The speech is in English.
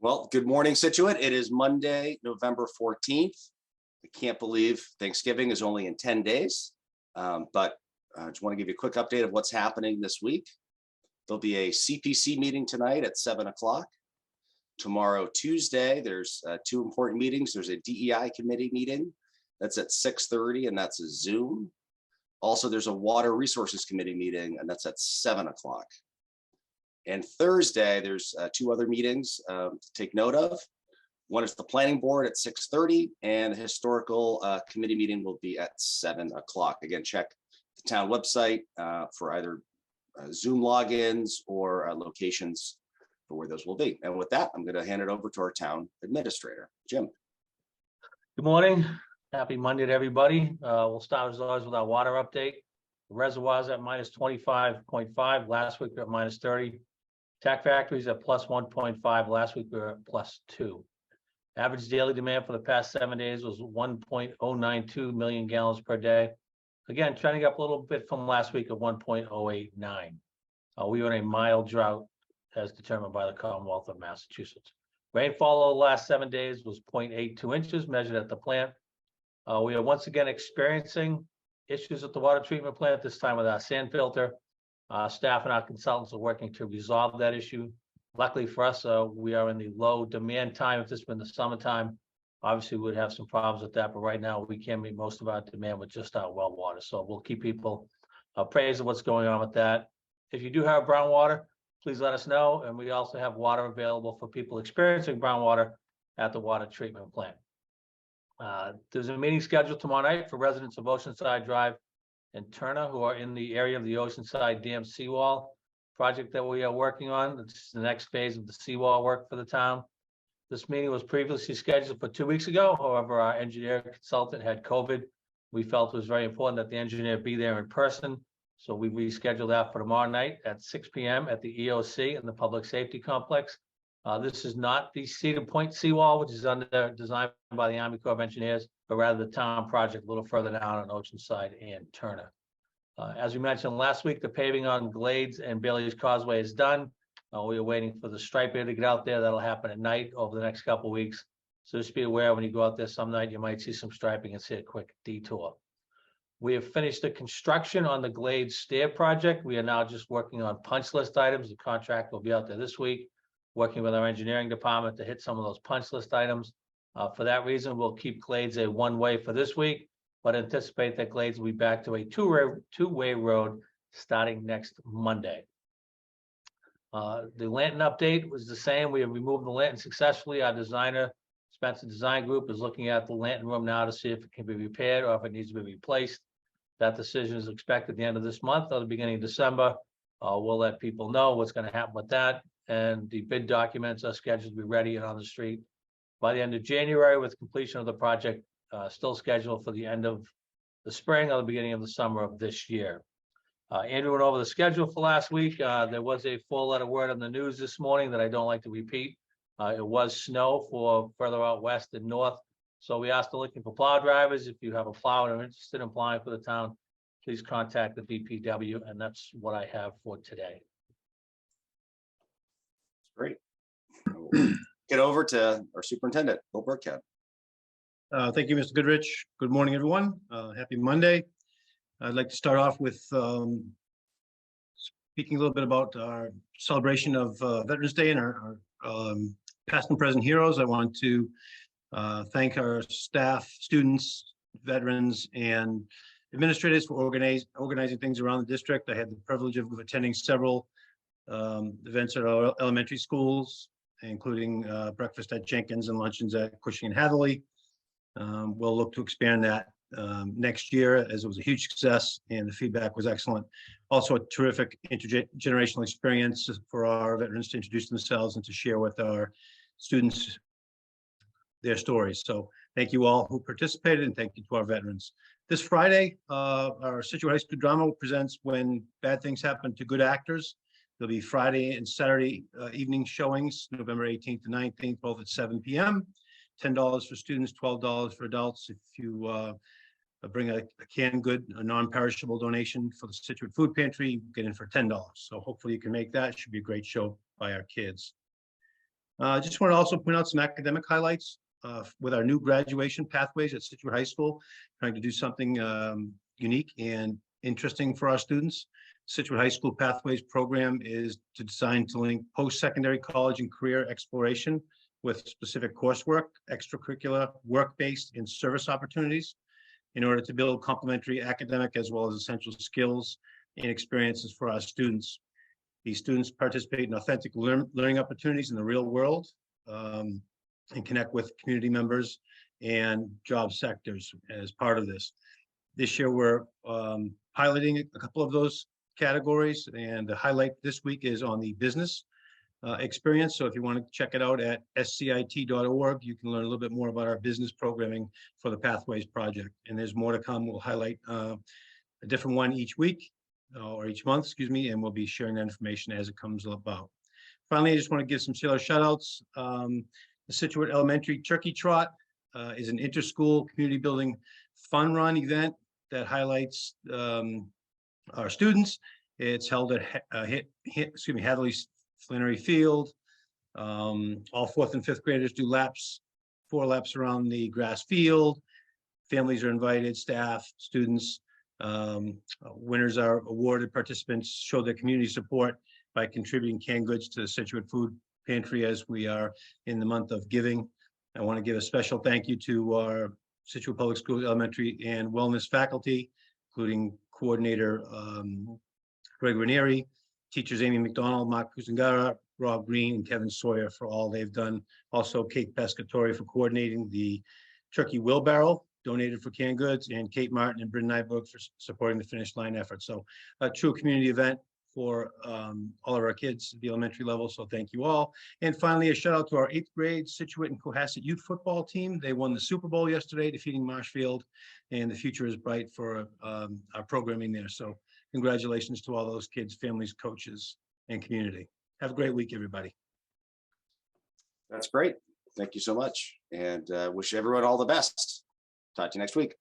Well, good morning, Scituate. It is Monday, November 14th. I can't believe Thanksgiving is only in 10 days, but I just want to give you a quick update of what's happening this week. There'll be a CPC meeting tonight at 7 o'clock. Tomorrow, Tuesday, there's two important meetings. There's a DEI committee meeting. That's at 6:30, and that's a Zoom. Also, there's a Water Resources Committee meeting, and that's at 7 o'clock. And Thursday, there's two other meetings to take note of. One is the planning board at 6:30, and the historical committee meeting will be at 7 o'clock. Again, check the town website for either Zoom logins or locations for where those will be. And with that, I'm going to hand it over to our town administrator, Jim. Good morning. Happy Monday to everybody. We'll start as always with our water update. The reservoirs at minus 25.5. Last week we were at minus 30. TAC factories at plus 1.5. Last week we were at plus 2. Average daily demand for the past 7 days was 1.092 million gallons per day. Again, trending up a little bit from last week of 1.089. We were in a mild drought as determined by the Commonwealth of Massachusetts. Rainfall over the last 7 days was 0.82 inches measured at the plant. We are once again experiencing issues at the water treatment plant, this time with our sand filter. Staff and our consultants are working to resolve that issue. Luckily for us, we are in the low demand time. If this had been the summertime, obviously we would have some problems with that, but right now we can meet most of our demand with just our well water. So we'll keep people appraised of what's going on with that. If you do have brown water, please let us know. And we also have water available for people experiencing brown water at the water treatment plant. There's a meeting scheduled tomorrow night for residents of Oceanside Drive and Turner who are in the area of the Oceanside Dam seawall project that we are working on. It's the next phase of the seawall work for the town. This meeting was previously scheduled for 2 weeks ago. However, our engineer consultant had COVID. We felt it was very important that the engineer be there in person. So we rescheduled that for tomorrow night at 6 p.m. at the EOC in the Public Safety Complex. This is not the Cedar Point seawall, which is under design by the Army Corps of Engineers, but rather the town project a little further down on Oceanside and Turner. As we mentioned last week, the paving on Glades and Bailey's Causeway is done. We are waiting for the striper to get out there. That'll happen at night over the next couple of weeks. So just be aware when you go out there some night, you might see some striping and see a quick detour. We have finished the construction on the Glades stair project. We are now just working on punch list items. The contract will be out there this week, working with our engineering department to hit some of those punch list items. For that reason, we'll keep Glades a one-way for this week, but anticipate that Glades will be back to a two-way road starting next Monday. The lantern update was the same. We have removed the lantern successfully. Our designer, Spencer Design Group, is looking at the lantern room now to see if it can be repaired or if it needs to be replaced. That decision is expected at the end of this month or the beginning of December. We'll let people know what's going to happen with that. And the bid documents are scheduled to be ready and on the street by the end of January, with completion of the project still scheduled for the end of the spring or the beginning of the summer of this year. Andrew went over the schedule for last week. There was a 4-letter word on the news this morning that I don't like to repeat. It was snow for further out west and north. So we are still looking for plow drivers. If you have a plow and are interested in applying for the town, please contact the DPW. And that's what I have for today. Great. Get over to our superintendent, Bill Burkhead. Thank you, Mr. Goodrich. Good morning, everyone. Happy Monday. I'd like to start off with speaking a little bit about our celebration of Veterans Day and our past and present heroes. I want to thank our staff, students, veterans, and administrators for organizing things around the district. I had the privilege of attending several events at our elementary schools, including breakfast at Jenkins and luncheons at Cushing and Hatherley. We'll look to expand that next year, as it was a huge success and the feedback was excellent. Also a terrific intergenerational experience for our veterans to introduce themselves and to share with our students their stories. So thank you all who participated, and thank you to our veterans. This Friday, our Scituate High School Drama presents When Bad Things Happen to Good Actors. There'll be Friday and Saturday evening showings, November 18th and 19th, both at 7 p.m. $10 for students, $12 for adults. If you bring a canned good, a non-perishable donation for the Scituate Food Pantry, you get in for $10. So hopefully you can make that. It should be a great show by our kids. Just want to also point out some academic highlights with our new graduation pathways at Scituate High School, trying to do something unique and interesting for our students. Scituate High School Pathways program is designed to link post-secondary college and career exploration with specific coursework, extracurricular, work-based, and service opportunities in order to build complementary academic as well as essential skills and experiences for our students. These students participate in authentic learning opportunities in the real world and connect with community members and job sectors as part of this. This year, we're piloting a couple of those categories, and the highlight this week is on the business experience. So if you want to check it out at scit.org, you can learn a little bit more about our business programming for the Pathways project. And there's more to come. We'll highlight a different one each week or each month, excuse me, and we'll be sharing that information as it comes about. Finally, I just want to give some shout outs. The Scituate Elementary Turkey Trot is an inter-school community building fun run event that highlights our students. It's held at Hadley Flannery Field. All 4th and 5th graders do 4 laps around the grass field. Families are invited, staff, students. Winners are awarded. Participants show their community support by contributing canned goods to the Scituate Food Pantry as we are in the month of giving. I want to give a special thank you to our Scituate Public Schools elementary and wellness faculty, including coordinator Greg Ranieri, teachers Amy McDonald, Mark Kuzangara, Rob Green, and Kevin Sawyer for all they've done. Also, Kate Pescatori for coordinating the turkey wheelbarrow donated for canned goods, and Kate Martin and Bryn Nyberg for supporting the Finish Line effort. So a true community event for all of our kids at the elementary level. So thank you all. And finally, a shout out to our 8th grade Scituate and Cohasset youth football team. They won the Super Bowl yesterday, defeating Marshfield, and the future is bright for our programming there. So congratulations to all those kids, families, coaches, and community. Have a great week, everybody. That's great. Thank you so much. And wish everyone all the best. Talk to you next week.